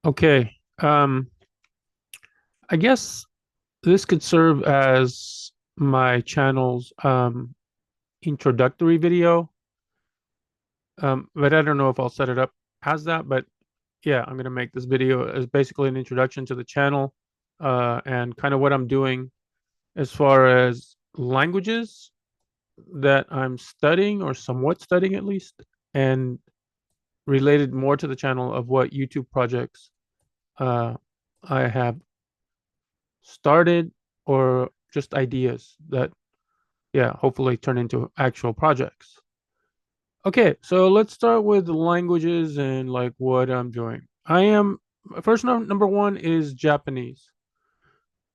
Okay. I guess this could serve as my channel's introductory video. But I don't know if I'll set it up as that, but yeah, I'm gonna make this video as basically an introduction to the channel, and kind of what I'm doing as far as languages that I'm studying or somewhat studying at least, and related more to the channel of what YouTube projects uh I have started or just ideas that, yeah, hopefully turn into actual projects. Okay, so let's start with the languages and like what I'm doing. I am first number one is Japanese.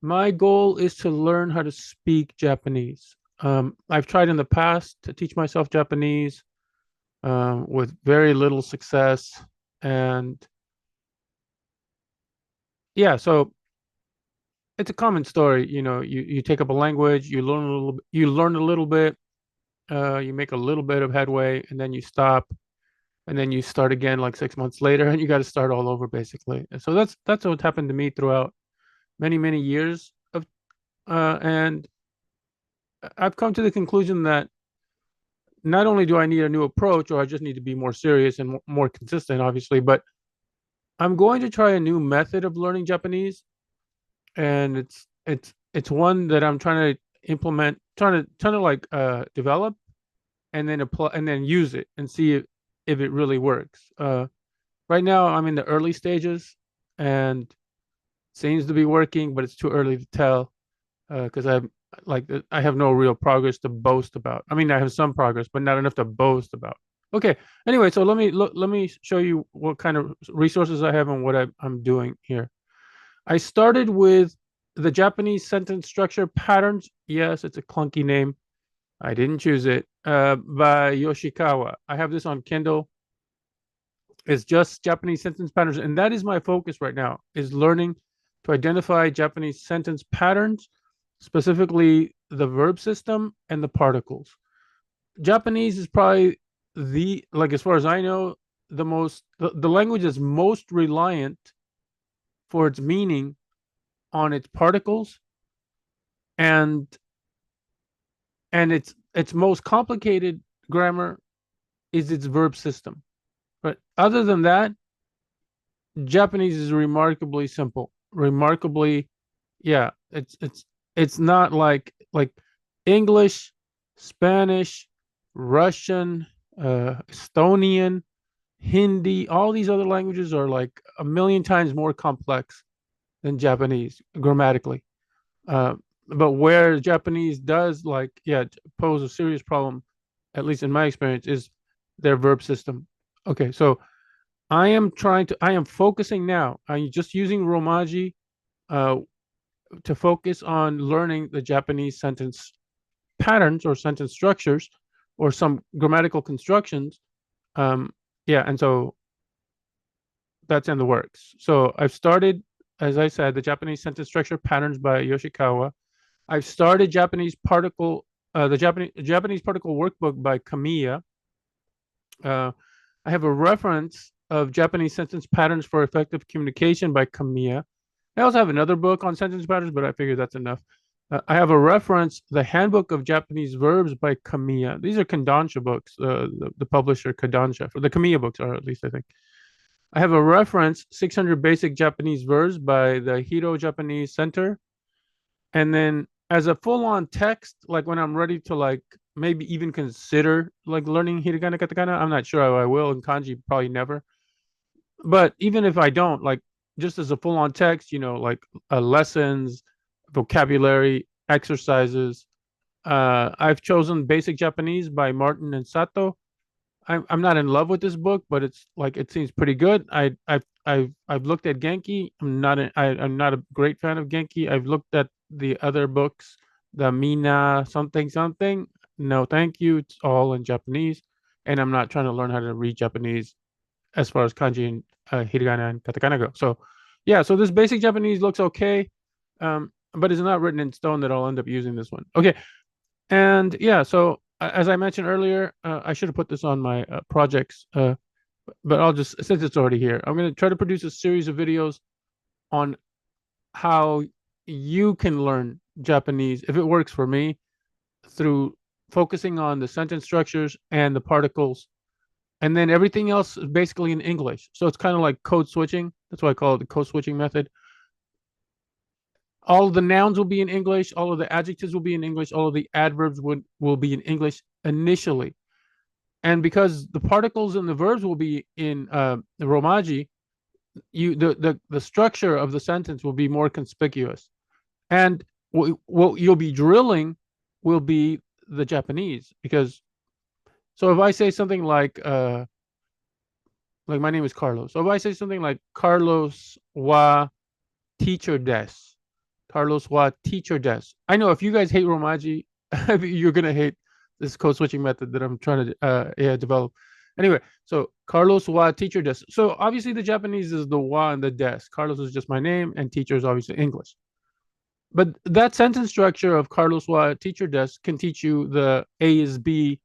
My goal is to learn how to speak Japanese. I've tried in the past to teach myself Japanese with very little success. And yeah, so it's a common story. You take up a language, you learn a little bit, you make a little bit of headway, and then you stop, and then you start again like 6 months later, and you got to start all over basically. And so that's what happened to me throughout many years of, and I've come to the conclusion that not only do I need a new approach, or I just need to be more serious and more consistent, obviously, but I'm going to try a new method of learning Japanese, and it's one that I'm trying to implement, trying to like develop and then apply and then use it and see if it really works. Right now, I'm in the early stages and seems to be working, but it's too early to tell because I have no real progress to boast about. I mean, I have some progress, but not enough to boast about. Okay. Anyway, so let me show you what kind of resources I have and what I'm doing here. I started with the Japanese sentence structure patterns. Yes, it's a clunky name. I didn't choose it. By Yoshikawa. I have this on Kindle. It's just Japanese sentence patterns, and that is my focus right now, is learning to identify Japanese sentence patterns, specifically the verb system and the particles. Japanese is probably as far as I know, the language that's most reliant for its meaning on its particles, and its most complicated grammar is its verb system. But other than that, Japanese is remarkably simple. Remarkably, yeah, it's not like English, Spanish, Russian, Estonian, Hindi. All these other languages are like a million times more complex than Japanese grammatically. Uh, but where Japanese does pose a serious problem, at least in my experience, is their verb system. Okay, so I am focusing now. I'm just using Romaji uh, to focus on learning the Japanese sentence patterns or sentence structures or some grammatical constructions. Um, yeah, and so that's in the works. So I've started, as I said, the Japanese sentence structure patterns by Yoshikawa. I've started the Japanese particle workbook by Kamiya. Uh, I have a reference of Japanese sentence patterns for effective communication by Kamiya. I also have another book on sentence patterns, but I figure that's enough. I have a reference, The Handbook of Japanese Verbs by Kamiya. These are Kodansha books, the publisher Kodansha, for the Kamiya books are, at least I think. I have a reference, 600 Basic Japanese Verbs by the Hito Japanese Center. And then as a full-on text, like when I'm ready to like maybe even consider like learning hiragana katakana, I'm not sure I will, and kanji probably never. But even if I don't, like just as a full-on text, like lessons, vocabulary, exercises. I've chosen Basic Japanese by Martin and Sato. I'm not in love with this book, but it's like it seems pretty good. I've looked at Genki. I'm not a great fan of Genki. I've looked at the other books, the Mina something something. No, thank you. It's all in Japanese, and I'm not trying to learn how to read Japanese as far as kanji and hiragana and katakana go. So, yeah. So this Basic Japanese looks okay, but it's not written in stone that I'll end up using this one. Okay, and yeah. So as I mentioned earlier, I should have put this on my projects. but I'll just, since it's already here, I'm going to try to produce a series of videos on how you can learn Japanese if it works for me through focusing on the sentence structures and the particles. And then everything else is basically in English. So it's kind of like code switching. That's why I call it the code switching method. All of the nouns will be in English. All of the adjectives will be in English. All of the adverbs will be in English initially. And because the particles and the verbs will be in the Romaji, the structure of the sentence will be more conspicuous. And what you'll be drilling will be the Japanese. Because so if I say something like my name is Carlos. So if I say something like Carlos wa teacher des, Carlos wa teacher des. I know if you guys hate Romaji, you're gonna hate this code switching method that I'm trying to develop. Anyway, so Carlos wa teacher des. So obviously the Japanese is the wa and the des. Carlos is just my name, and teacher is obviously English. But that sentence structure of Carlos wa teacher des can teach you the A is B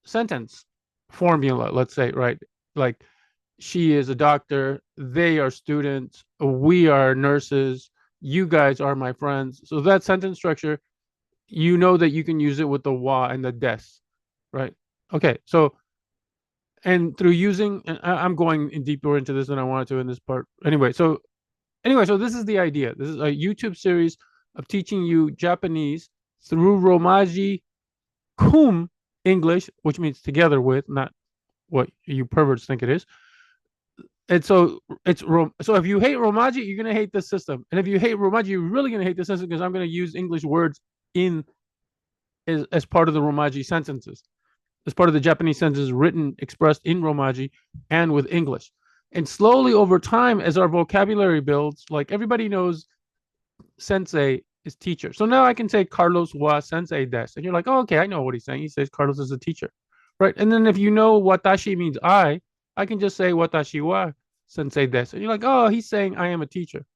sentence formula, let's say, right? Like she is a doctor, they are students, we are nurses, you guys are my friends. So that sentence structure, you know that you can use it with the wa and the des, right? Okay, so and through using, and I'm going in deeper into this than I wanted to in this part. So this is the idea. This is a YouTube series of teaching you Japanese through Romaji cum English, which means together with, not what you perverts think it is. And so so if you hate Romaji, you're gonna hate this system. And if you hate Romaji, you're really gonna hate this system because I'm gonna use English words in as part of the Romaji sentences, as part of the Japanese sentences written, expressed in Romaji and with English. And slowly over time, as our vocabulary builds, like everybody knows sensei is teacher. So now I can say Carlos wa sensei des. And you're like, oh, okay, I know what he's saying. He says Carlos is a teacher. Right. And then if you know watashi means I can just say watashi wa sensei des. And you're like, oh, he's saying I am a teacher.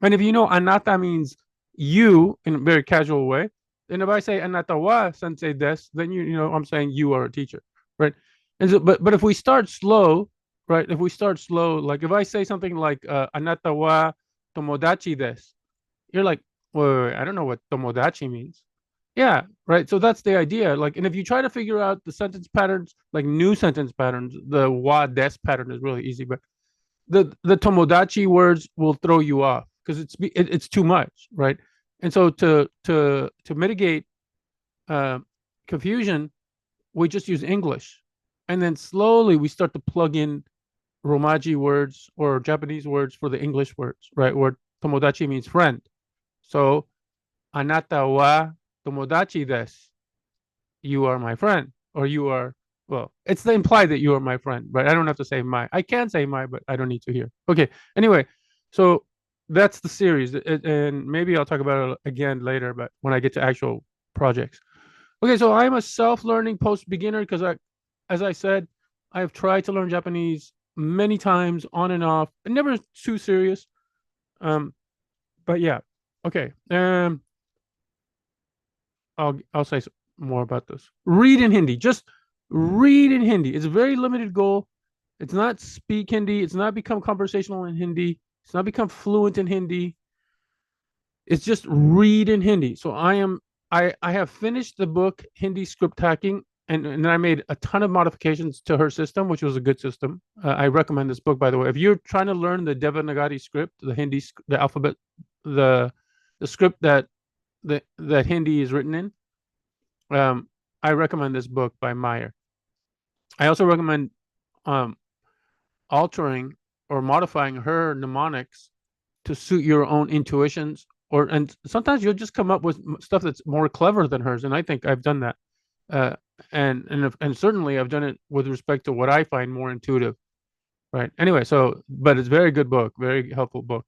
And if you know anata means you in a very casual way, then if I say anata wa sensei des, then you know I'm saying you are a teacher. Right. And so, but if we start slow, right? If we start slow, like if I say something like anata wa tomodachi des, you're like, wait, I don't know what tomodachi means. Yeah, right. So that's the idea. Like, and if you try to figure out the sentence patterns, like new sentence patterns, the wa des pattern is really easy, but the tomodachi words will throw you off because it's too much, right? And so to mitigate uh, confusion, we just use English, and then slowly we start to plug in Romaji words or Japanese words for the English words, right? Where tomodachi means friend. So, anata wa tomodachi desu. You are my friend, or you are, well, it's the implied that you are my friend, but I don't have to say my. I can say my, but I don't need to hear. Okay. Anyway, so that's the series, and maybe I'll talk about it again later, but when I get to actual projects. Okay, so I'm a self-learning post-beginner because as I said, I have tried to learn Japanese many times on and off, and never too serious. But yeah, okay. I'll say more about this. Read in Hindi. Just read in Hindi. It's a very limited goal. It's not speak Hindi. It's not become conversational in Hindi. It's not become fluent in Hindi. It's just read in Hindi. So I have finished the book Hindi Script Hacking, and I made a ton of modifications to her system, which was a good system. I recommend this book, by the way. If you're trying to learn the Devanagari script, the Hindi, the alphabet, the script that Hindi is written in, I recommend this book by Meyer. I also recommend um, altering or modifying her mnemonics to suit your own intuitions, and sometimes you'll just come up with stuff that's more clever than hers, and I think I've done that. Uh, and certainly I've done it with respect to what I find more intuitive. Right. Anyway, so but it's a very good book, very helpful book.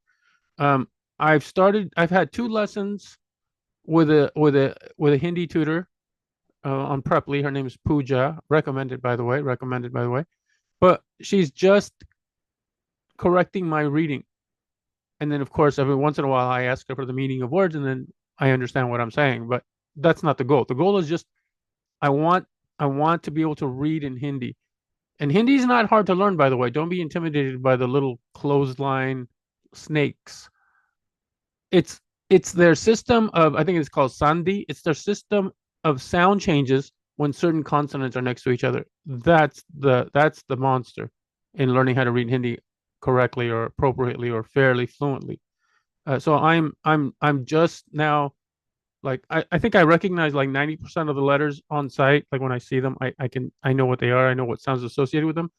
Um, I've had 2 lessons with a Hindi tutor on Preply. Her name is Pooja. Recommended, by the way. Recommended, by the way. But she's just correcting my reading, and then of course every once in a while I ask her for the meaning of words, and then I understand what I'm saying. But that's not the goal. The goal is just I want I want to be able to read in Hindi. And Hindi is not hard to learn, by the way. Don't be intimidated by the little clothesline snakes. It's it's their system of, I think it's called Sandhi. It's their system of sound changes when certain consonants are next to each other. That's the monster in learning how to read Hindi correctly or appropriately or fairly fluently. So I'm just now, like, I think I recognize like 90% of the letters on site. Like when I see them, I know what they are. I know what sounds associated with them,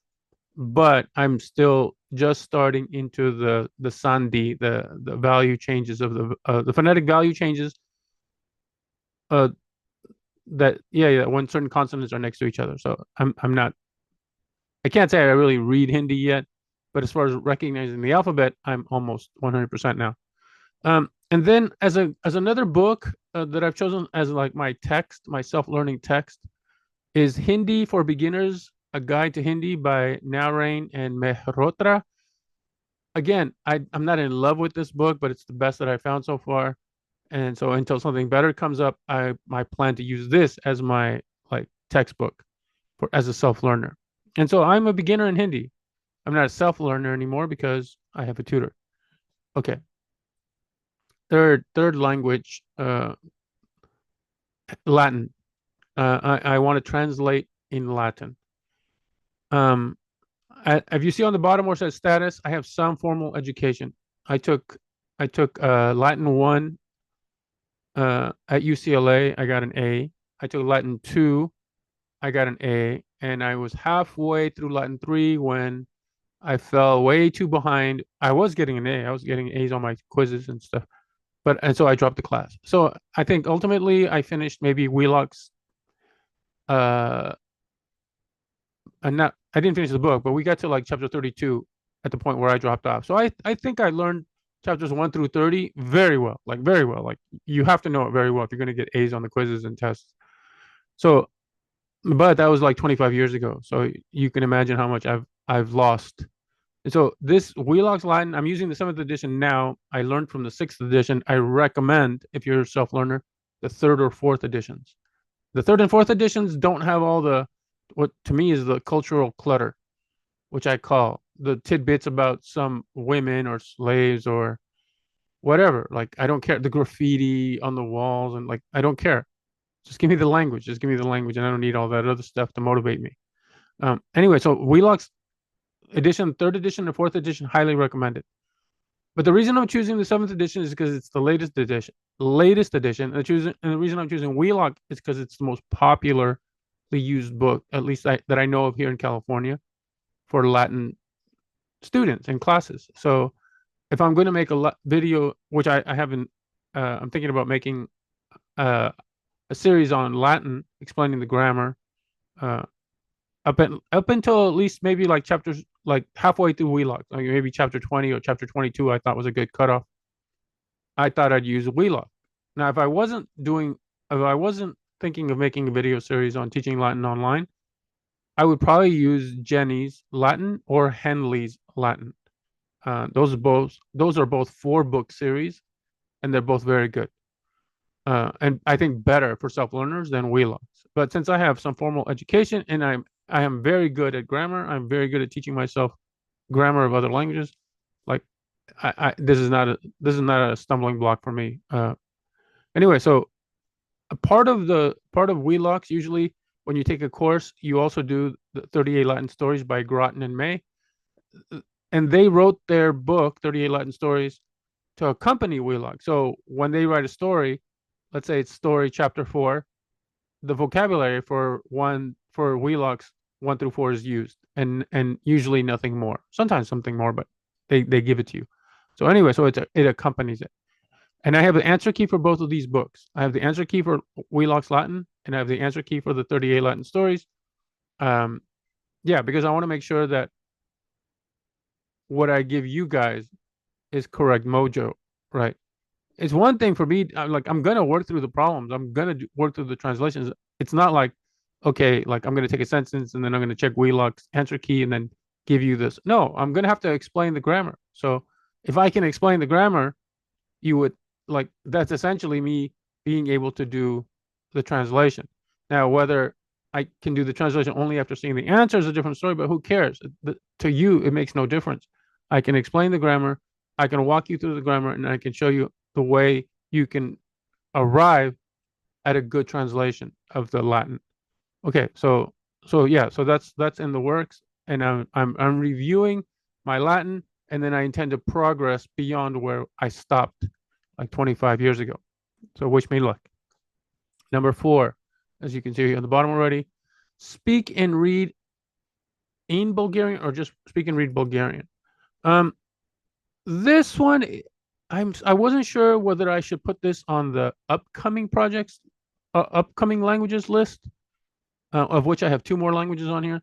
but I'm still just starting into the sandhi, the value changes of the phonetic value changes. Uh, that yeah, when certain consonants are next to each other. So I'm not. I can't say I really read Hindi yet, but as far as recognizing the alphabet, I'm almost 100% now. And then as another book that I've chosen as like my text, my self-learning text, is Hindi for Beginners: A Guide to Hindi by Narain and Mehrotra. Again, I'm not in love with this book, but it's the best that I found so far. And so until something better comes up, I plan to use this as my like textbook for as a self-learner. And so I'm a beginner in Hindi. I'm not a self-learner anymore because I have a tutor. Okay. Third language, Latin. I want to translate in Latin. Um, if you see on the bottom where it says status, I have some formal education. I took I took Latin 1 at UCLA. I got an A. I took Latin 2. I got an A, and I was halfway through Latin 3 when I fell way too behind. I was getting an A. I was getting A's on my quizzes and stuff, and so I dropped the class. So I think ultimately I finished maybe Wheelock's uh and not I didn't finish the book, but we got to like chapter 32 at the point where I dropped off. So I think I learned chapters 1 through 30 very well, like very well. Like you have to know it very well if you're going to get A's on the quizzes and tests. So, but that was like 25 years ago. So you can imagine how much I've lost. And so this Wheelock's Latin, I'm using the 7th edition now. I learned from the 6th edition. I recommend, if you're a self-learner, the 3rd or 4th editions. The 3rd and 4th editions don't have all the, what to me is the cultural clutter, which I call the tidbits about some women or slaves or whatever. Like I don't care, the graffiti on the walls, and like I don't care. Just give me the language. Just give me the language, and I don't need all that other stuff to motivate me. Anyway, so Wheelock's edition, 3rd edition, and 4th edition, highly recommended. But the reason I'm choosing the 7th edition is because it's the latest edition. Latest edition. And the reason I'm choosing Wheelock is because it's the most popularly used book, at least that I know of here in California, for Latin students in classes. So if I'm going to make a video, which I haven't, I'm thinking about making uh, a series on Latin, explaining the grammar, uh, up until at least maybe like chapters, like halfway through Wheelock, like maybe chapter 20 or chapter 22. I thought was a good cutoff. I thought I'd use Wheelock. Now, if I wasn't thinking of making a video series on teaching Latin online, I would probably use Jenny's Latin or Henley's Latin. Those are both 4-book series, and they're both very good. And I think better for self-learners than Wheelock's. But since I have some formal education and I am very good at grammar, I'm very good at teaching myself grammar of other languages. Like this is not a stumbling block for me. Anyway, so a part of Wheelock's, usually when you take a course, you also do the 38 Latin Stories by Groton and May, and they wrote their book 38 Latin Stories to accompany Wheelock. So when they write a story, let's say it's story chapter 4, the vocabulary for Wheelock's 1 through 4 is used, and usually nothing more. Sometimes something more, but they give it to you. So anyway, so it accompanies it. And I have the answer key for both of these books. I have the answer key for Wheelock's Latin, and I have the answer key for the 38 Latin Stories. Um, yeah, because I want to make sure that what I give you guys is correct mojo, right? It's one thing for me. I'm gonna work through the problems. I'm gonna work through the translations. It's not like, okay, like I'm gonna take a sentence and then I'm gonna check Wheelock's answer key and then give you this. No, I'm gonna have to explain the grammar. So if I can explain the grammar, you would like that's essentially me being able to do the translation. Now, whether I can do the translation only after seeing the answer is a different story, but who cares? To you, it makes no difference. I can explain the grammar, I can walk you through the grammar, and I can show you the way you can arrive at a good translation of the Latin. Okay, so yeah, so that's in the works, and I'm reviewing my Latin, and then I intend to progress beyond where I stopped like 25 years ago. So wish me luck. Number 4, as you can see on the bottom already, speak and read in Bulgarian or just speak and read Bulgarian. Um, this one, I wasn't sure whether I should put this on the upcoming projects, upcoming languages list, of which I have 2 more languages on here,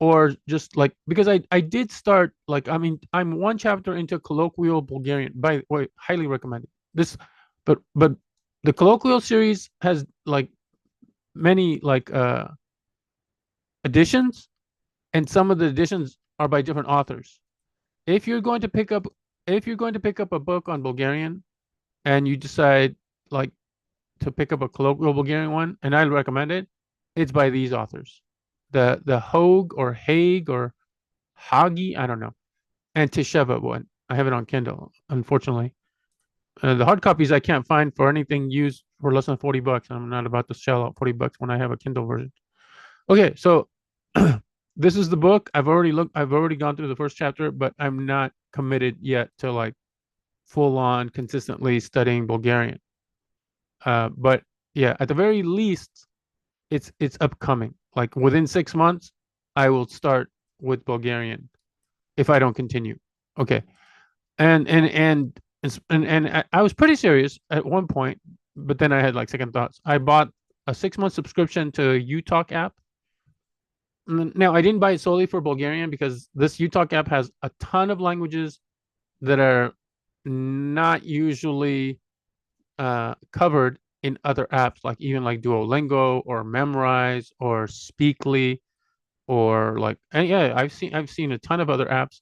or just like because I did start like I mean I'm 1 chapter into colloquial Bulgarian. By the way, highly recommended this, but the colloquial series has like many like editions, and some of the editions are by different authors. If you're going to pick up if you're going to pick up a book on Bulgarian and you decide like to pick up a colloquial Bulgarian one, and I recommend it, it's by these authors. The Hogue or Hague or Hagi, I don't know, and Tisheva one. I have it on Kindle, unfortunately. The hard copies I can't find for anything used for less than $40. I'm not about to shell out $40 when I have a Kindle version. Okay, so this is the book. I've already gone through the first chapter, but I'm not committed yet to like full on consistently studying Bulgarian. But yeah, at the very least, it's upcoming. Like within 6 months, I will start with Bulgarian if I don't continue. Okay. And I was pretty serious at one point, but then I had like second thoughts. I bought a 6 month subscription to UTalk app. Now I didn't buy it solely for Bulgarian because this UTalk app has a ton of languages that are not usually covered in other apps, like even like Duolingo or Memrise or Speakly or like and yeah, I've seen a ton of other apps,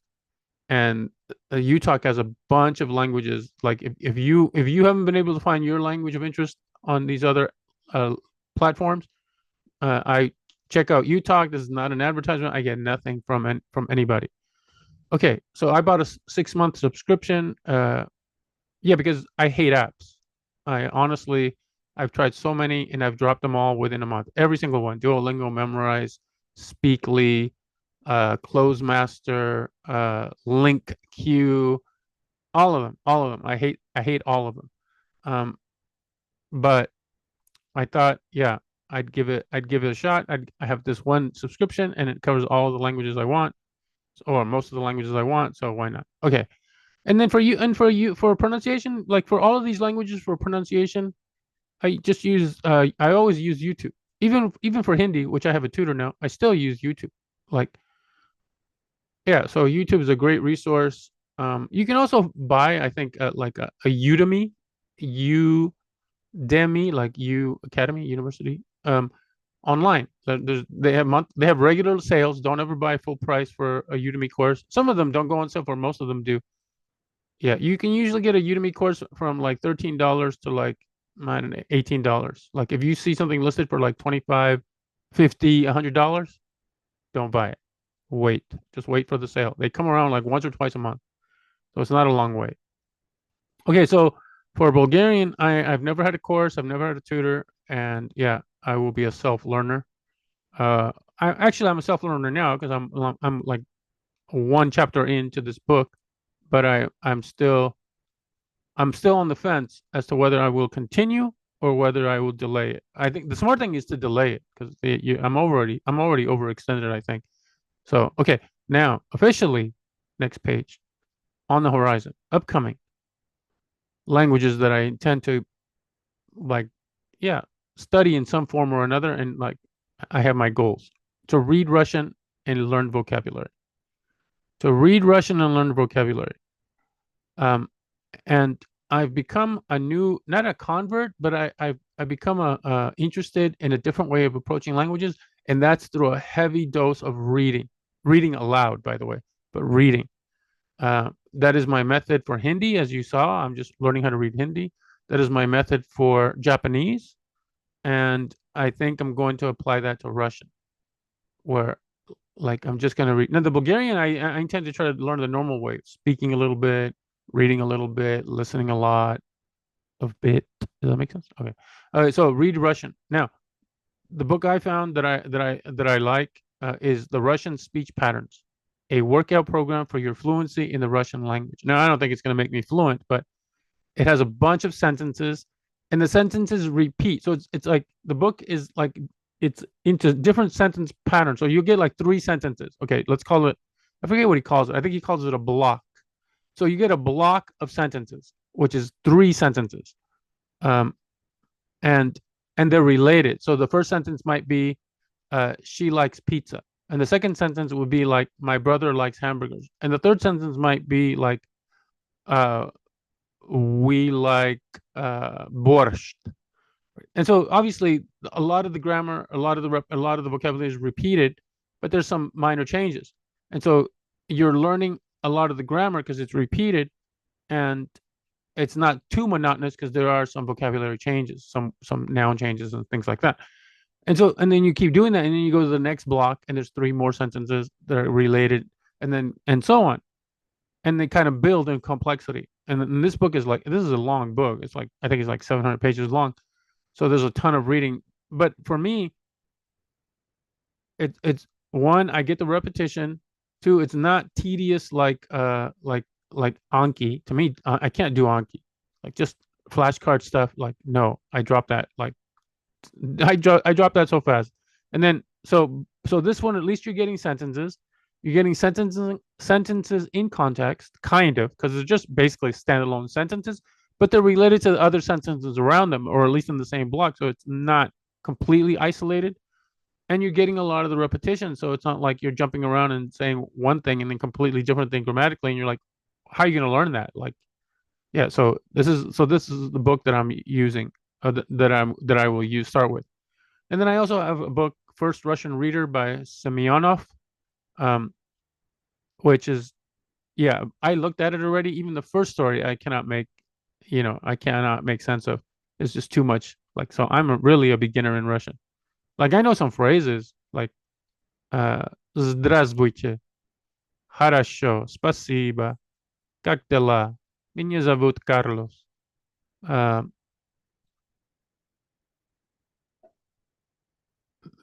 and UTalk has a bunch of languages. Like if you haven't been able to find your language of interest on these other platforms, I check out UTalk. This is not an advertisement. I get nothing from anybody. Okay, so I bought a 6 month subscription. Yeah, because I hate apps. I honestly, I've tried so many and I've dropped them all within a month. Every single one: Duolingo, Memrise, Speakly, Closemaster, Link Q, all of them, all of them. I hate all of them. Um, but I thought, yeah, I'd give it a shot. I have this one subscription and it covers all the languages I want, or most of the languages I want. So why not? Okay. And then for pronunciation, like for all of these languages for pronunciation, I always use YouTube. Even for Hindi, which I have a tutor now, I still use YouTube. Like yeah, so YouTube is a great resource. You can also buy, I think, like a Udemy, Udemy, like U Academy University, online. They have regular sales. Don't ever buy full price for a Udemy course. Some of them don't go on sale, for most of them do. Yeah, you can usually get a Udemy course from like $13 to like I don't know, $18. Like if you see something listed for like 25, 50, $100, don't buy it. Wait. Just wait for the sale. They come around like once or twice a month. So it's not a long wait. Okay, so for Bulgarian, I've never had a course, I've never had a tutor, and yeah, I will be a self-learner. I'm a self-learner now because I'm like 1 chapter into this book, but I'm still on the fence as to whether I will continue or whether I will delay it. I think the smart thing is to delay it because I'm already overextended, I think. So okay, now officially, next page on the horizon, upcoming languages that I intend to like, yeah, study in some form or another, and like I have my goals to read Russian and learn vocabulary. To read Russian and learn vocabulary. Um, and I've become not a convert, but I've become interested in a different way of approaching languages, and that's through a heavy dose of reading aloud, by the way, but reading. That is my method for Hindi, as you saw. I'm just learning how to read Hindi. That is my method for Japanese, and I think I'm going to apply that to Russian, where like I'm just going to read. Now the Bulgarian, I intend to try to learn the normal way, speaking a little bit, reading a little bit, listening a lot of bit. Does that make sense? Okay. All right. So read Russian. Now, the book I found that I like is The Russian Speech Patterns, a workout program for your fluency in the Russian language. Now, I don't think it's going to make me fluent, but it has a bunch of sentences, and the sentences repeat. So it's like the book is like it's into different sentence patterns. So you get like three sentences. Okay, let's call it. I forget what he calls it. I think he calls it a block. So you get a block of sentences, which is three sentences, um, and and they're related. So the first sentence might be, "She likes pizza," and the second sentence would be like, "My brother likes hamburgers," and the third sentence might be like, uh, "We like borscht." And so obviously a lot of the grammar, a lot of the vocabulary is repeated, but there's some minor changes. And so you're learning a lot of the grammar because it's repeated, and it's not too monotonous because there are some vocabulary changes, some noun changes and things like that. And then you keep doing that, and then you go to the next block, and there's three more sentences that are related, and so on, and they kind of build in complexity. And this book is like, this is a long book. It's like, I think it's like 700 pages long, so there's a ton of reading. But for me, it's one, I get the repetition. Two, it's not tedious like Anki. To me, I can't do Anki. Like just flashcard stuff. Like no, I drop that. Like I dropped that so fast. And then so this one, at least you're getting sentences. You're getting sentences in context, kind of, because they're just basically standalone sentences, but they're related to the other sentences around them, or at least in the same block. So it's not completely isolated. And you're getting a lot of the repetition. So it's not like you're jumping around and saying one thing and then completely different thing grammatically. And you're like, how are you going to learn that? Like, yeah. So this is the book that I'm using, that I will use start with. And then I also have a book, First Russian Reader by Semyonov, um, which is, yeah, I looked at it already. Even the first story, I cannot make sense of. It's just too much. Like, so really a beginner in Russian. Like, I know some phrases like, uh, "Здравствуйте", "Хорошо", "Спасибо", "Как дела?", "Меня зовут Карлос". Uh,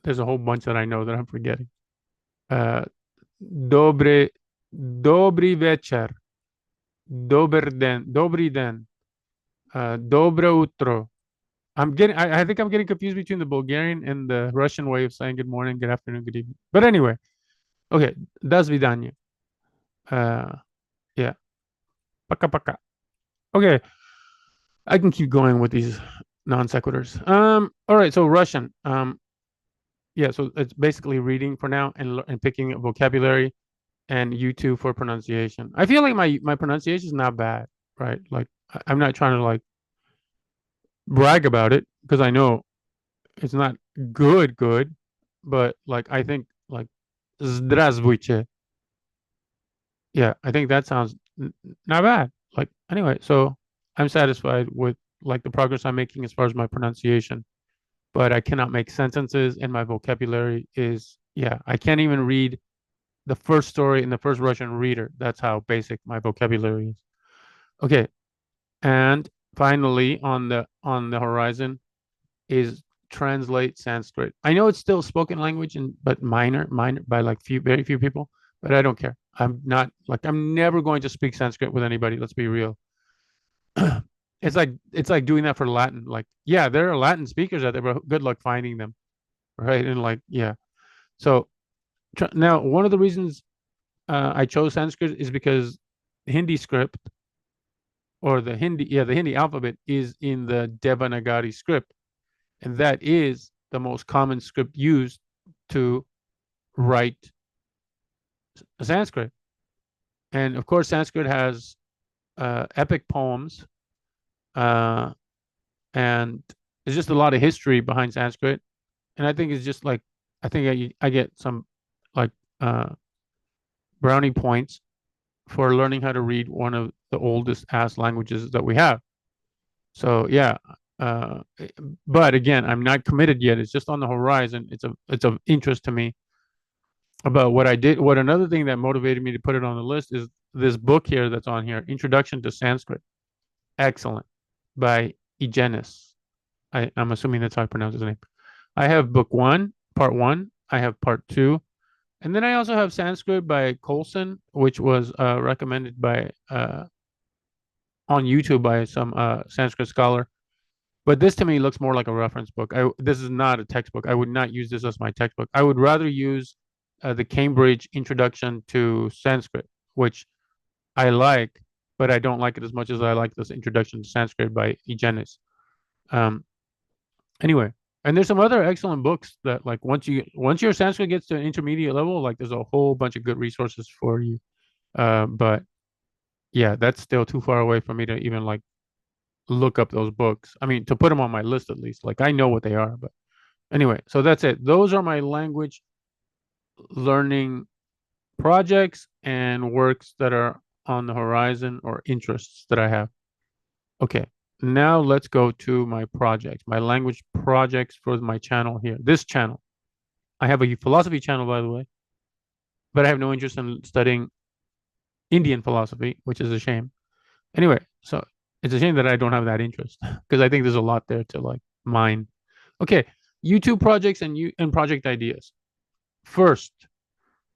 there's a whole bunch that I know that I'm forgetting. Uh, Добрый, добрый вечер. Добрый день, доброе утро. I think I'm getting confused between the Bulgarian and the Russian way of saying good morning, good afternoon, good evening. But anyway, okay, до свидания. Yeah, пока-пока. Okay, I can keep going with these non sequiturs. All right, so Russian. Yeah, so it's basically reading for now and picking vocabulary, and YouTube for pronunciation. I feel like my pronunciation is not bad, right? Like I'm not trying to like brag about it because I know it's not good, but like I think like здравствуйте. Yeah, I think that sounds not bad. Like anyway, so I'm satisfied with like the progress I'm making as far as my pronunciation, but I cannot make sentences, and my vocabulary is, yeah, I can't even read the first story in the first Russian reader. That's how basic my vocabulary is. Okay, and finally on the horizon is translate Sanskrit. I know it's still spoken language, and but minor by like very few people, but I don't care. I'm never going to speak Sanskrit with anybody. Let's be real. It's like doing that for Latin. Like, yeah, there are Latin speakers out there, but good luck finding them, right? And like, yeah. So now one of the reasons I chose Sanskrit is because Hindi script, or the Hindi alphabet is in the Devanagari script, and that is the most common script used to write Sanskrit. And of course, Sanskrit has epic poems, uh, and there's just a lot of history behind Sanskrit. And I think it's just like, I think I get some like uh, brownie points for learning how to read one of the oldest ass languages that we have. So yeah, Uh, but again, I'm not committed yet. It's just on the horizon. It's of interest to me about what I did. What another thing that motivated me to put it on the list is this book here that's on here, Introduction to Sanskrit. Excellent, by Egenis. I'm assuming that's how I pronounce his name. I have book one, part one. I have part two. And then I also have Sanskrit by Colson, which was recommended by on YouTube by some Sanskrit scholar. But this to me looks more like a reference book. This is not a textbook. I would not use this as my textbook. I would rather use the Cambridge Introduction to Sanskrit, which I like, but I don't like it as much as I like this Introduction to Sanskrit by Egenis. Um, anyway, and there's some other excellent books that like once your Sanskrit gets to an intermediate level, like there's a whole bunch of good resources for you. But yeah, that's still too far away for me to even like look up those books. I mean, to put them on my list at least. Like I know what they are, but anyway, so that's it. Those are my language learning projects and works that are on the horizon or interests that I have. Okay, now let's go to my projects, my language projects for my channel here. This channel. I have a philosophy channel, by the way, but I have no interest in studying Indian philosophy, which is a shame. Anyway, so it's a shame that I don't have that interest because I think there's a lot there to like mine. Okay, YouTube projects and project ideas. First,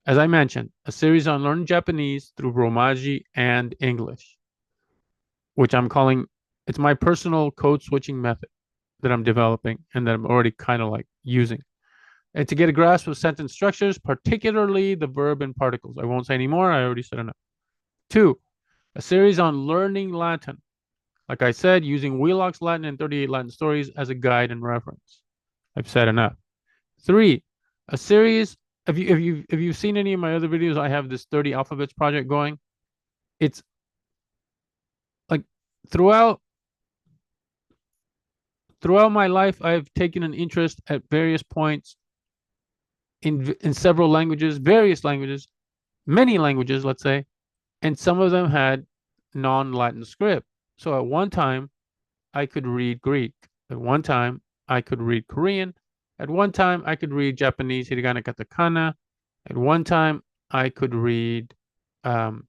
as I mentioned, a series on learning Japanese through Romaji and English, which I'm calling it's my personal code switching method that I'm developing and that I'm already kind of like using. And to get a grasp of sentence structures, particularly the verb and particles. I won't say any more. I already said enough. Two, a series on learning Latin. Like I said, using Wheelock's Latin and 38 Latin stories as a guide and reference. I've said enough. Three, a series. If you've seen any of my other videos, I have this 30 alphabets project going. It's like throughout my life, I've taken an interest at various points in several languages, various languages, many languages, let's say, and some of them had non-Latin script. So at one time, I could read Greek. At one time, I could read Korean. At one time, I could read Japanese, hiragana, katakana. At one time, I could read um,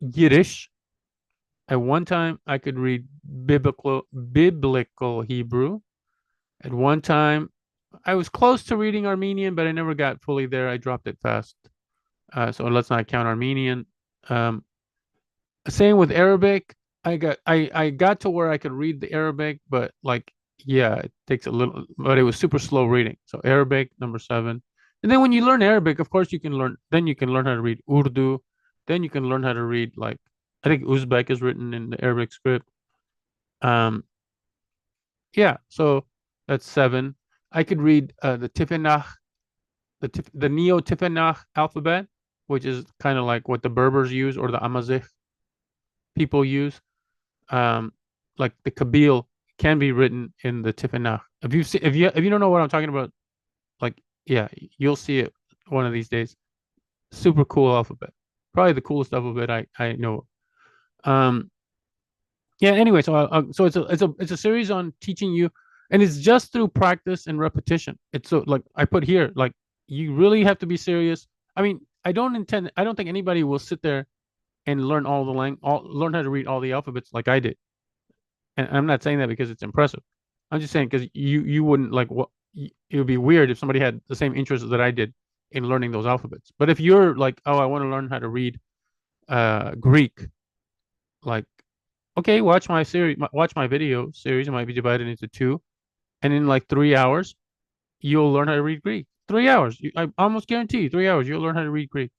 Yiddish. At one time, I could read biblical Hebrew. At one time, I was close to reading Armenian, but I never got fully there. I dropped it fast. So let's not count Armenian. Um, Same with Arabic. I got to where I could read the Arabic, but like yeah, it takes a little, but it was super slow reading. So Arabic, number seven. And then when you learn Arabic, of course you can learn how to read Urdu. Then you can learn how to read like I think Uzbek is written in the Arabic script. Um, yeah, so that's seven. I could read the Tifinagh, the Neo Tifinagh alphabet, which is kind of like what the Berbers use or the Amazigh people use. Um, like the Kabyle can be written in the Tifinagh. If you don't know what I'm talking about, like yeah, you'll see it one of these days. Super cool alphabet. Probably the coolest alphabet I know. Um, yeah. Anyway, so it's a series on teaching you, and it's just through practice and repetition. It's so like I put here, like you really have to be serious. I mean, I don't think anybody will sit there and learn learn how to read all the alphabets like I did. And I'm not saying that because it's impressive. I'm just saying because you wouldn't like what it would be weird if somebody had the same interest that I did in learning those alphabets. But if you're like, oh, I want to learn how to read Greek, like okay, watch my video series. It might be divided into two, and in like 3 hours, you'll learn how to read Greek. 3 hours, I almost guarantee you, 3 hours, you'll learn how to read Greek.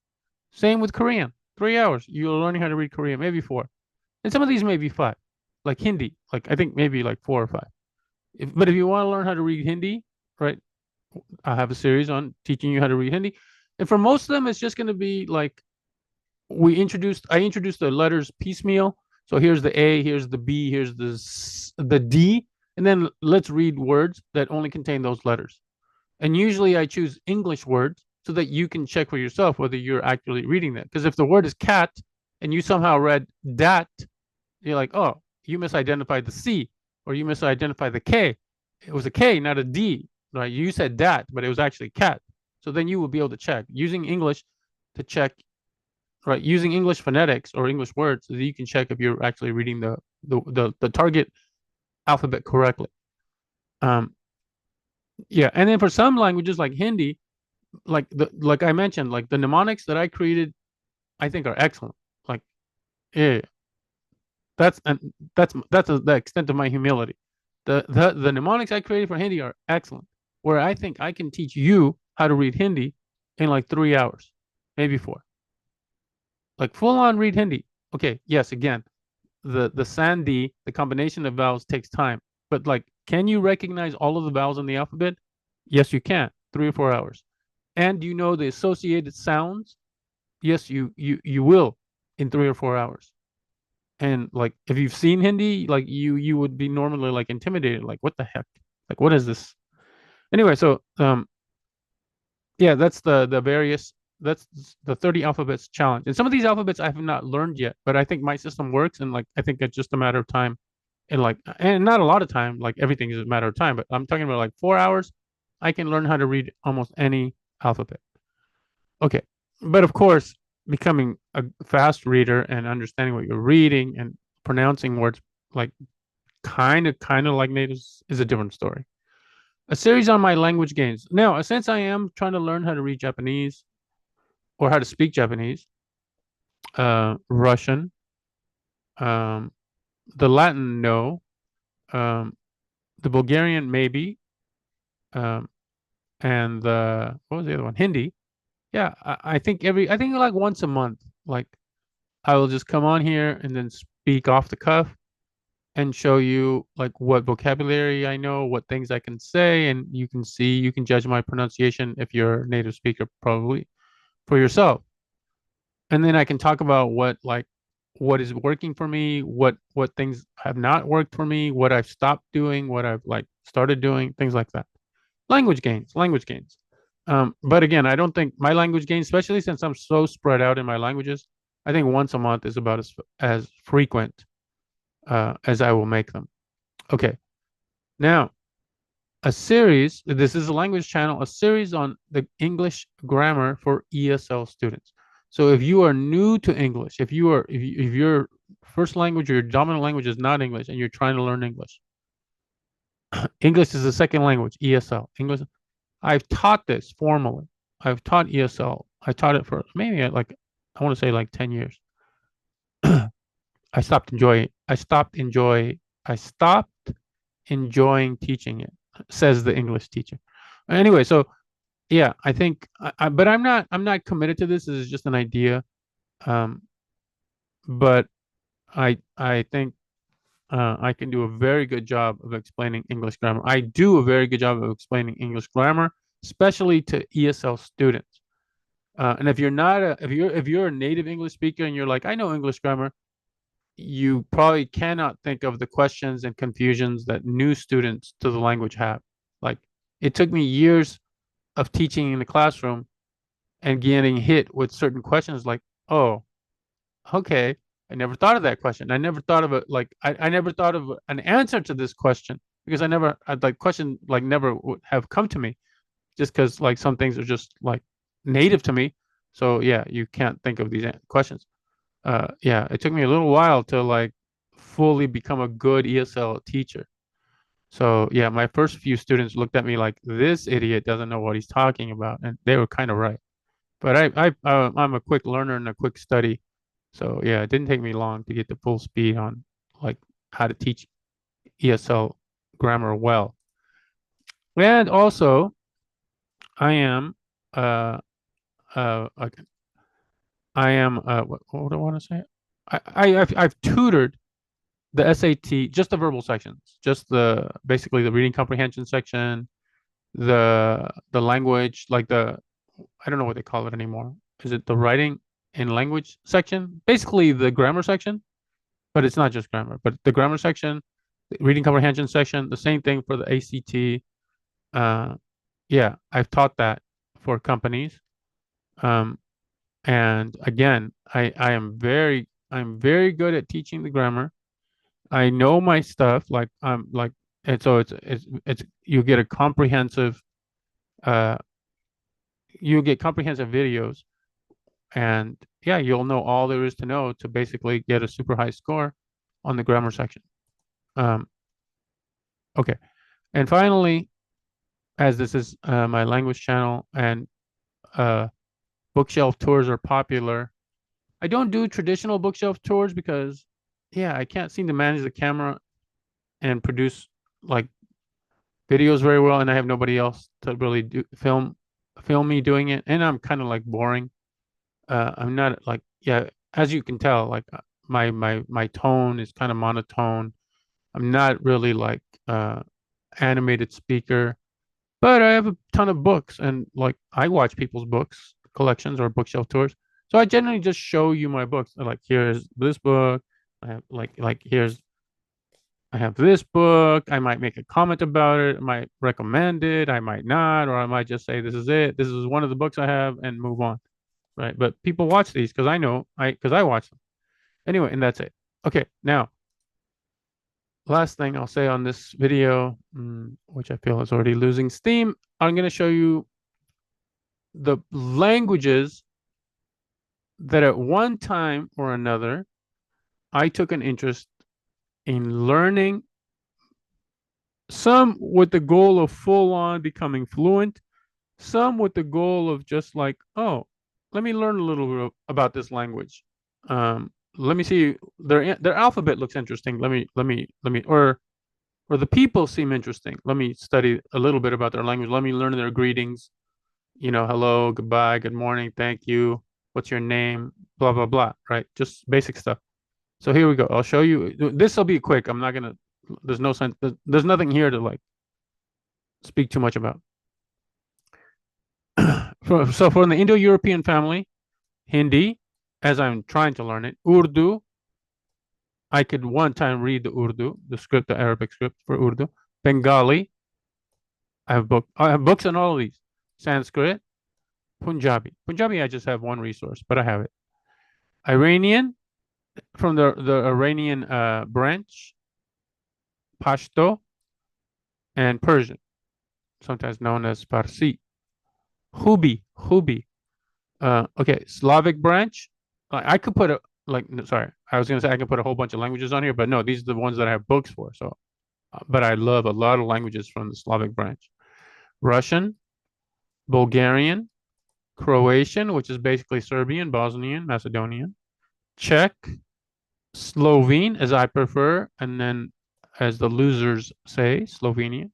Same with Korean. 3 hours, you're learning how to read Korean, maybe four. And some of these may be five, like Hindi. Like I think maybe like four or five. But if you want to learn how to read Hindi, right? I have a series on teaching you how to read Hindi. And for most of them, it's just going to be like I introduced the letters piecemeal. So here's the A, here's the B, here's the D, and then let's read words that only contain those letters. And usually I choose English words so that you can check for yourself whether you're actually reading that. Because if the word is cat and you somehow read dat, you're like, oh, you misidentified the C. or you misidentify the K. It was a K, not a D, right? You said that, but it was actually cat. So then you will be able to check using English to check, right? Using English phonetics or English words, so that you can check if you're actually reading the target alphabet correctly. Um, yeah, and then for some languages like Hindi, like I mentioned, like the mnemonics that I created, I think are excellent. Like, yeah, that's and that's the extent of my humility. The mnemonics I created for Hindi are excellent. Where I think I can teach you how to read Hindi in like 3 hours, maybe four. Like full on read Hindi. Okay, yes, again, the sandhi, the combination of vowels takes time. But like, can you recognize all of the vowels in the alphabet? Yes, you can. 3 or 4 hours. And do you know the associated sounds? Yes, you will in 3 or 4 hours. And like, if you've seen Hindi, like you would be normally like intimidated, like what the heck, like what is this? Anyway, so yeah, that's the various that's the 30 alphabets challenge. And some of these alphabets I have not learned yet, but I think my system works, and like I think it's just a matter of time, and like, and not a lot of time, like everything is a matter of time, but I'm talking about like 4 hours, I can learn how to read almost any alphabet. Okay. But of course, becoming a fast reader and understanding what you're reading and pronouncing words like kind of like natives is a different story. A series on my language gains. Now, since I am trying to learn how to read Japanese or how to speak Japanese, Russian, um, the Latin, no, um, the Bulgarian, maybe, um, and the what was the other one? Hindi. Yeah, I think like once a month, like I will just come on here and then speak off the cuff and show you like what vocabulary I know, what things I can say, and you can see, you can judge my pronunciation if you're a native speaker, probably for yourself. And then I can talk about what is working for me, what things have not worked for me, what I've stopped doing, what I've like started doing, things like that. Language gains, language gains. But again, I don't think my language gains, especially since I'm so spread out in my languages, I think once a month is about as frequent as I will make them. Okay. Now, a series, this is a language channel, a series on the English grammar for ESL students. So if you are new to English, if your first language or your dominant language is not English and you're trying to learn English, English is a second language, ESL. English. I've taught this formally. I've taught ESL. I taught it for maybe like I want to say like 10 years. I stopped enjoying I stopped enjoying teaching it, says the English teacher. Anyway, so yeah, I think but I'm not committed to this. This is just an idea. Um, but I think I can do a very good job of explaining English grammar. I do a very good job of explaining English grammar, especially to ESL students. And if you're not a if you're a native English speaker and you're like, I know English grammar, you probably cannot think of the questions and confusions that new students to the language have. Like, it took me years of teaching in the classroom and getting hit with certain questions like, oh, okay, I never thought of that question. I never thought of it like I never thought of an answer to this question because I never like question like never would have come to me just because like some things are just like native to me. So yeah, you can't think of these questions. Yeah, it took me a little while to like fully become a good ESL teacher. So yeah, my first few students looked at me like this idiot doesn't know what he's talking about, and they were kind of right. But I'm a quick learner and a quick study, so yeah, it didn't take me long to get the full speed on like how to teach ESL grammar well. And also, I am uh like I am what do I want to say? I've tutored the SAT, just the verbal sections, just the basically the reading comprehension section, the language, like the I don't know what they call it anymore. Is it the writing and language section? Basically the grammar section, but it's not just grammar, but the grammar section, the reading comprehension section, the same thing for the ACT. Uh, yeah, I've taught that for companies. Um, and again, I'm very good at teaching the grammar. I know my stuff. Like I'm like, and so it's you get a comprehensive uh you get comprehensive videos, and yeah, you'll know all there is to know to basically get a super high score on the grammar section. Um, okay, and finally, as this is my language channel and uh, bookshelf tours are popular, I don't do traditional bookshelf tours because, yeah, I can't seem to manage the camera and produce like videos very well, and I have nobody else to really do film me doing it, and I'm kind of like boring. I'm not like, yeah, as you can tell, like my tone is kind of monotone. I'm not really like animated speaker, but I have a ton of books, and like I watch people's books collections or bookshelf tours. So I generally just show you my books. Like here's this book. I have like here's I have this book. I might make a comment about it. I might recommend it. I might not, or I might just say this is it. This is one of the books I have and move on. Right. But people watch these because I know because I watch them. Anyway, and that's it. Okay, now last thing I'll say on this video, which I feel is already losing steam, I'm going to show you the languages that at one time or another I took an interest in learning, some with the goal of full on becoming fluent, some with the goal of just like, oh, let me learn a little bit about this language. Let me see their alphabet looks interesting. Let me or the people seem interesting. Let me study a little bit about their language. Let me learn their greetings. Hello, goodbye, good morning, thank you. What's your name? Blah blah blah. Right? Just basic stuff. So here we go. I'll show you. This will be quick. I'm not gonna. There's no sense. There's nothing here to like speak too much about. So for the Indo-European family, Hindi, as I'm trying to learn it, Urdu. I could one time read the Urdu, the script, the Arabic script for Urdu. Bengali. I have books on all of these. Sanskrit, Punjabi. Punjabi, I just have one resource, but I have it. Iranian, from the Iranian branch, Pashto, and Persian, sometimes known as Farsi. Hubi. Okay, Slavic branch. I could put a like. No, sorry, I was gonna say I can put a whole bunch of languages on here, but no, these are the ones that I have books for. So, but I love a lot of languages from the Slavic branch. Russian, Bulgarian, Croatian, which is basically Serbian, Bosnian, Macedonian, Czech, Slovene, as I prefer, and then as the losers say, Slovenia.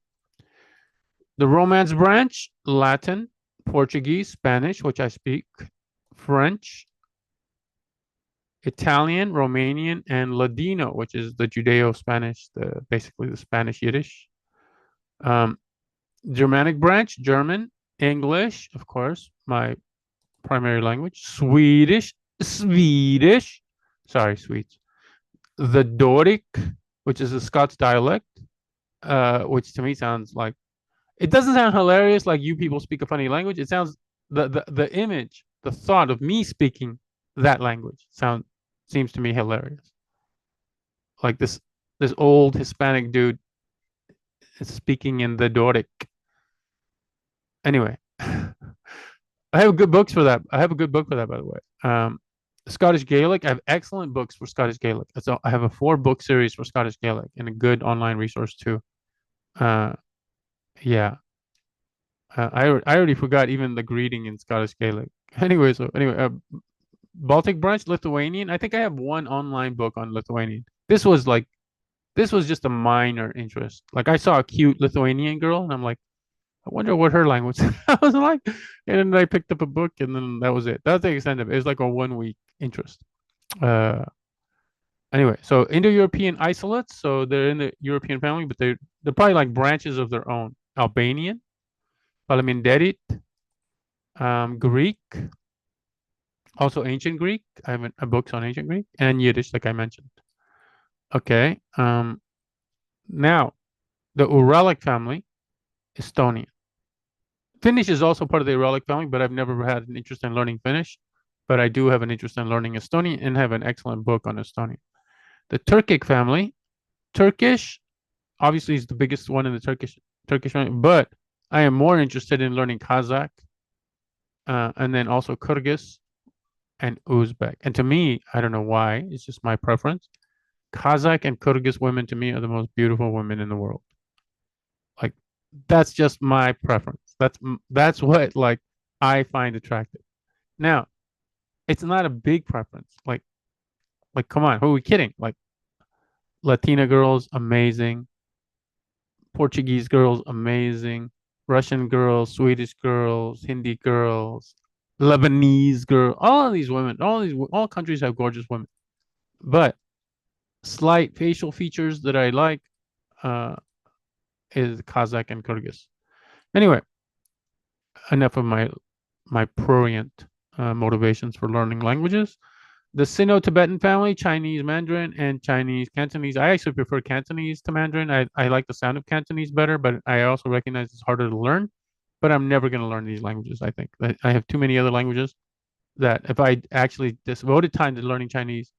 The Romance branch, Latin, Portuguese, Spanish, which I speak, French, Italian, Romanian, and Ladino, which is the Judeo-Spanish, basically the Spanish Yiddish. Um, Germanic branch, German, English, of course, my primary language, Swedish, sorry, Swedes. The Doric, which is a Scots dialect, which to me sounds like it doesn't sound hilarious like you people speak a funny language. It sounds the image, the thought of me speaking that language seems to me hilarious. Like this old Hispanic dude is speaking in the Doric. Anyway, I have good books for that. I have a good book for that, by the way. Scottish Gaelic. I have excellent books for Scottish Gaelic. So I have a 4-book series for Scottish Gaelic and a good online resource too. Uh, yeah. I already forgot even the greeting in Scottish Gaelic. Anyway, Baltic branch, Lithuanian. I think I have one online book on Lithuanian. This was just a minor interest. Like I saw a cute Lithuanian girl, and I'm like, I wonder what her language I was like. And then I picked up a book, and then that was it. That's the extent of it. It's like a 1 week interest. Uh, anyway, so Indo-European isolates. So they're in the European family, but they're probably like branches of their own. Albanian, Parliamendarit, Greek, also ancient Greek. I have a books on ancient Greek and Yiddish, like I mentioned. Okay. Now the Uralic family, Estonian. Finnish is also part of the Uralic family, but I've never had an interest in learning Finnish. But I do have an interest in learning Estonian and have an excellent book on Estonian. The Turkic family, Turkish obviously is the biggest one in the Turkish one, but I am more interested in learning Kazakh, and then also Kyrgyz and Uzbek. And to me, I don't know why, it's just my preference. Kazakh and Kyrgyz women to me are the most beautiful women in the world. Like that's just my preference. That's what like I find attractive. Now, it's not a big preference. Like come on, who are we kidding? Like Latina girls, amazing. Portuguese girls, amazing. Russian girls, Swedish girls, Hindi girls, Lebanese girl. All of these women, all countries have gorgeous women. But slight facial features that I like uh, is Kazakh and Kyrgyz. Anyway, enough of my prurient motivations for learning languages. The Sino-Tibetan family, Chinese Mandarin and Chinese Cantonese. I actually prefer Cantonese to Mandarin. I like the sound of Cantonese better, but I also recognize it's harder to learn. But I'm never going to learn these languages, I think. I have too many other languages that if I actually devoted time to learning Chinese,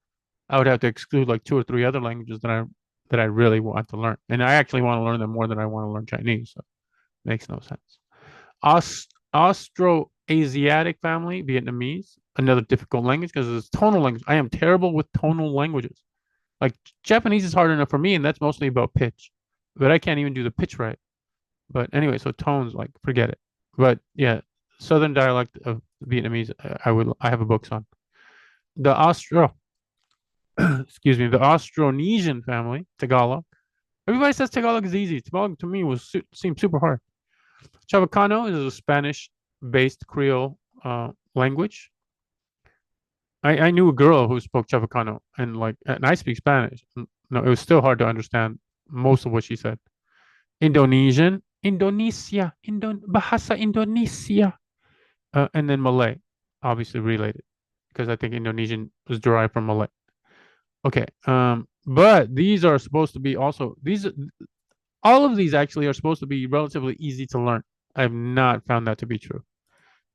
I would have to exclude like two or three other languages that I really want to learn. And I actually want to learn them more than I want to learn Chinese. So it makes no sense. Austro-Asiatic family, Vietnamese, another difficult language because it's tonal language. I am terrible with tonal languages. Like Japanese is hard enough for me, and that's mostly about pitch. But I can't even do the pitch right. But anyway, so tones, like forget it. But yeah, Southern dialect of Vietnamese, I have a books on. The excuse me, the Austronesian family, Tagalog. Everybody says Tagalog is easy. Tagalog to me seems super hard. Chavacano is a Spanish-based Creole language. I knew a girl who spoke Chavacano, and I speak Spanish. No, it was still hard to understand most of what she said. Indonesian, Bahasa Indonesia, and then Malay, obviously related, because I think Indonesian was derived from Malay. Okay, but these are supposed to be also these all of these actually are supposed to be relatively easy to learn. I have not found that to be true.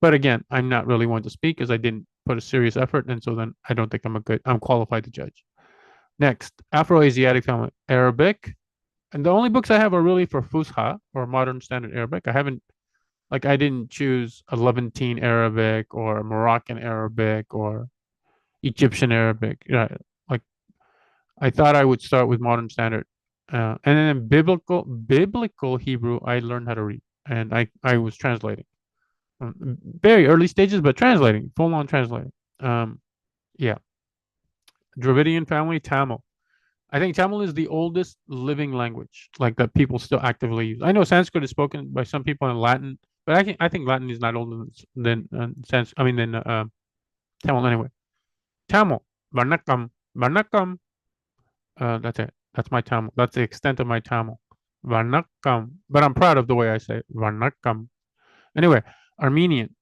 But again, I'm not really one to speak because I didn't put a serious effort, and so then I don't think I'm qualified to judge. Next, Afro-Asiatic family, Arabic, and the only books I have are really for Fusha or Modern Standard Arabic. I didn't choose a Levantine Arabic or Moroccan Arabic or Egyptian Arabic. Yeah, like I thought I would start with Modern Standard, and then biblical Hebrew. I learned how to read, and I was translating. Very early stages, but translating, full on translating. Um, yeah, Dravidian family, Tamil. I think Tamil is the oldest living language, like that people still actively use. I know Sanskrit is spoken by some people in Latin, but I think Latin is not older than I mean than Tamil anyway. Tamil, Varnakam, Varnakam. That's it. That's my Tamil. That's the extent of my Tamil. Varnakam. But I'm proud of the way I say it. Varnakam. Anyway, Armenian.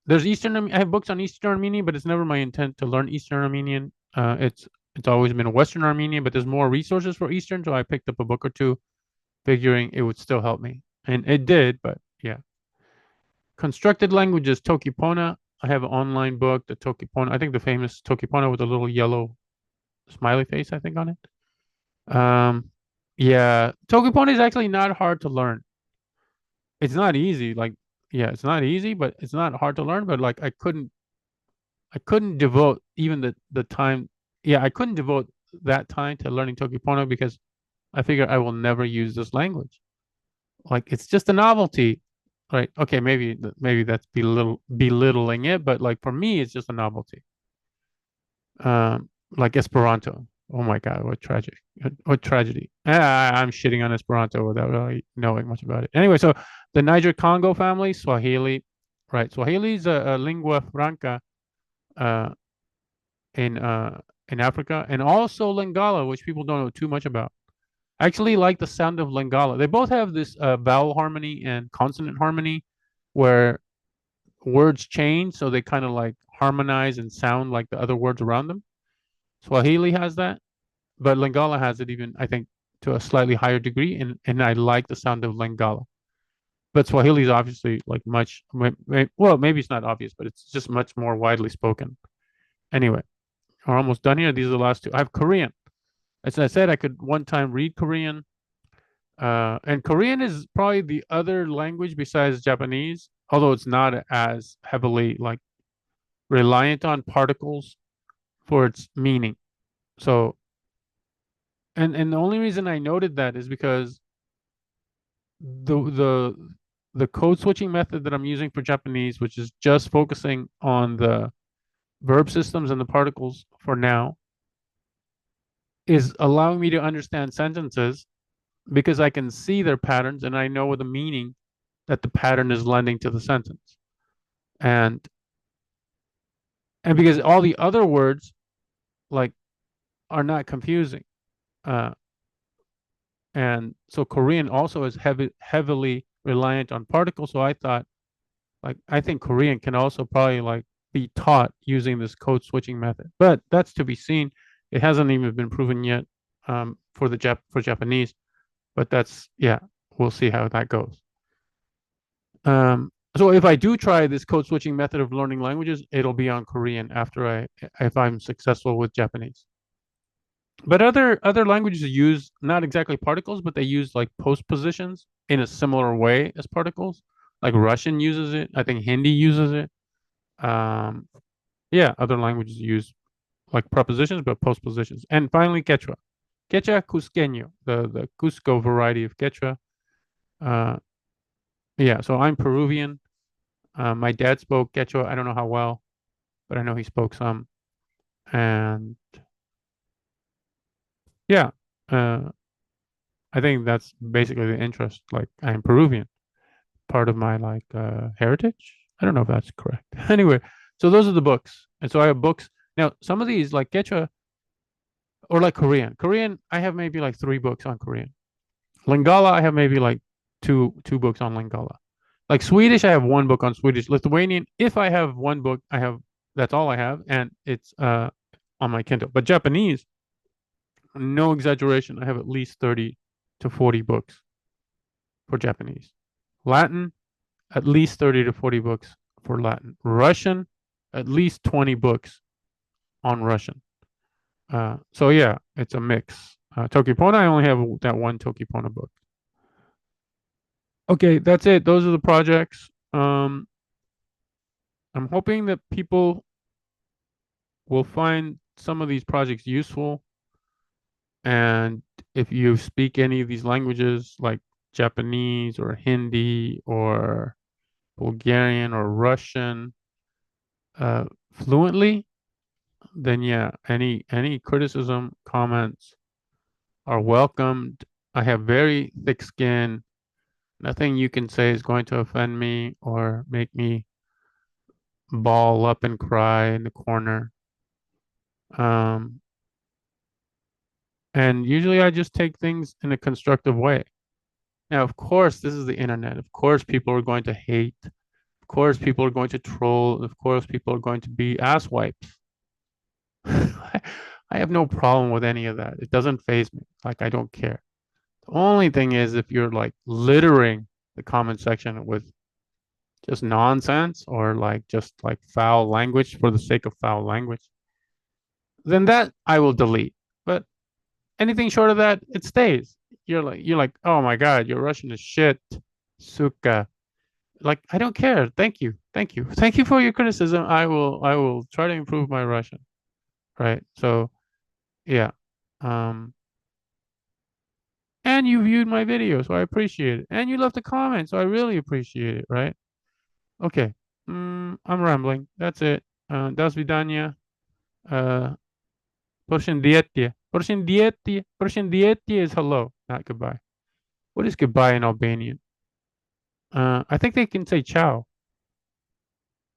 There's Eastern. I have books on Eastern Armenian, but it's never my intent to learn Eastern Armenian. It's always been Western Armenian, but there's more resources for Eastern, so I picked up a book or two, figuring it would still help me, and it did. But yeah, constructed languages, Tokipona. I have an online book, the Tokipona. I think the famous Tokipona with a little yellow smiley face, I think on it. Yeah, Tokipona is actually not hard to learn. It's not easy. Yeah, it's not easy, but it's not hard to learn. But like, I couldn't devote even the time. Yeah, I couldn't devote that time to learning Tokipono because I figure I will never use this language. Like it's just a novelty, right? Okay, maybe that's belittling it, but like for me, it's just a novelty. Like Esperanto. Oh my God, what tragic, what tragedy. I'm shitting on Esperanto without really knowing much about it. Anyway, so the Niger Congo family, Swahili, right? Swahili is a lingua franca uh, in uh, in Africa, and also Lingala, which people don't know too much about. I actually like the sound of Lingala. They both have this vowel harmony and consonant harmony, where words change, so they kind of like harmonize and sound like the other words around them. Swahili has that, but Lingala has it even, I think, to a slightly higher degree, and I like the sound of Lingala. But Swahili is obviously like well, maybe it's not obvious, but it's just much more widely spoken. Anyway, we're almost done here. These are the last two. I have Korean. As I said, I could one time read Korean. And Korean is probably the other language besides Japanese, although it's not as heavily like reliant on particles for its meaning. So, and the only reason I noted that is because the the the code switching method that I'm using for Japanese, which is just focusing on the verb systems and the particles for now, is allowing me to understand sentences because I can see their patterns and I know the meaning that the pattern is lending to the sentence. And because all the other words like are not confusing. Uh, and so Korean also is heavily reliant on particles. So I thought like I think Korean can also probably like be taught using this code switching method. But that's to be seen. It hasn't even been proven yet for the for Japanese. But that's yeah, we'll see how that goes. So if I do try this code switching method of learning languages, it'll be on Korean after if I'm successful with Japanese. But other languages use not exactly particles, but they use like postpositions in a similar way as particles. Like Russian uses it. I think Hindi uses it. Um, yeah, other languages use like prepositions, but postpositions. And finally, Quechua. Quechua Cusqueño, the Cusco variety of Quechua. Uh, yeah, so I'm Peruvian. My dad spoke Quechua. I don't know how well, but I know he spoke some. And yeah, uh, I think that's basically the interest. Like I'm Peruvian, part of my like heritage. I don't know if that's correct. Anyway, so those are the books, and so I have books now. Some of these like Quechua or like Korean. Korean, I have maybe like 3 books on Korean. Lingala, I have maybe like two books on Lingala. Like Swedish, I have 1 book on Swedish. Lithuanian, if I have 1 book, I have that's all I have, and it's on my Kindle. But Japanese, no exaggeration, I have at least 30 to 40 books for Japanese. Latin, at least 30 to 40 books for Latin. Russian, at least 20 books on Russian. So yeah, it's a mix. Tokipona, I only have that 1 Tokipona book. Okay, that's it. Those are the projects. I'm hoping that people will find some of these projects useful. And if you speak any of these languages like Japanese or Hindi or Bulgarian or Russian uh, fluently, then yeah, any criticism, comments are welcomed. I have very thick skin. Nothing you can say is going to offend me or make me ball up and cry in the corner. Um, and usually I just take things in a constructive way. Now, of course, this is the internet. Of course, people are going to hate. Of course, people are going to troll. Of course, people are going to be asswipes. I have no problem with any of that. It doesn't faze me. Like, I don't care. The only thing is if you're like littering the comment section with just nonsense or like just like foul language for the sake of foul language, then that I will delete. But anything short of that, it stays. You're like, oh my God, your Russian is shit. Suka. Like, I don't care. Thank you. Thank you. Thank you for your criticism. I will try to improve my Russian. Right. So yeah. Um and you viewed my video, so I appreciate it. And you left a comment, so I really appreciate it, right? Okay. I'm rambling. That's it. До свидания. Uh Прощендиете. Прощендиете. Прощендиete is hello, not goodbye. What is goodbye in Albanian? I think they can say ciao.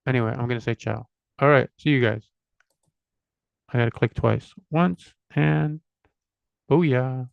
Anyway, I'm gonna say ciao. All right, see you guys. I gotta click twice. Once and booyah.